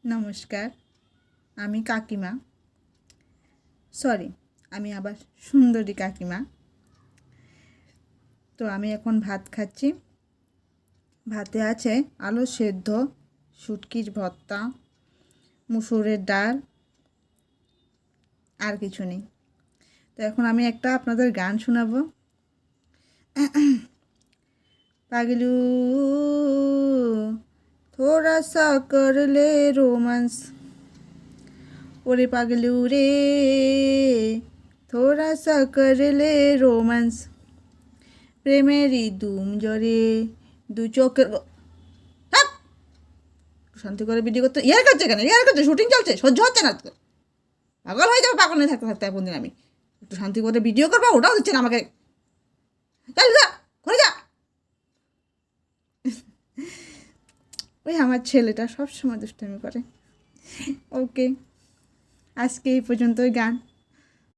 নমস্কার, আমি কাকিমা। সরি, আমি আবার সুন্দরী কাকিমা। তো আমি এখন ভাত খাচ্ছি। ভাতে আছে আলু সেদ্ধ, শুটকির ভর্তা, মুসুরের ডাল, আর কিছু নেই। তো এখন আমি একটা আপনাদের গান শোনাবো। পাগলু थोड़ा सा कर ले रोमांस, ওরে পাগলু রে थोड़ा सा कर ले रोमांस, প্রেমেরই দুম জরে দু চোখের হ্যাঁ, শান্তি করে ভিডিও করতে ইয়ার করছে কেন? ইয়ার করছে, শুটিং চলছে, সহ্য হচ্ছে না। পাগল হয়ে যাবে, পাগল নিয়ে থাকতে থাকতে এখন দিন আমি একটু শান্তি করে ভিডিও করবো, ওটাও দিচ্ছে না আমাকে। চল যা, ঘরে যা। ওই আমার ছেলেটা সবসময় দুষ্টামি করে। ওকে, আজকে এই পর্যন্তই গান।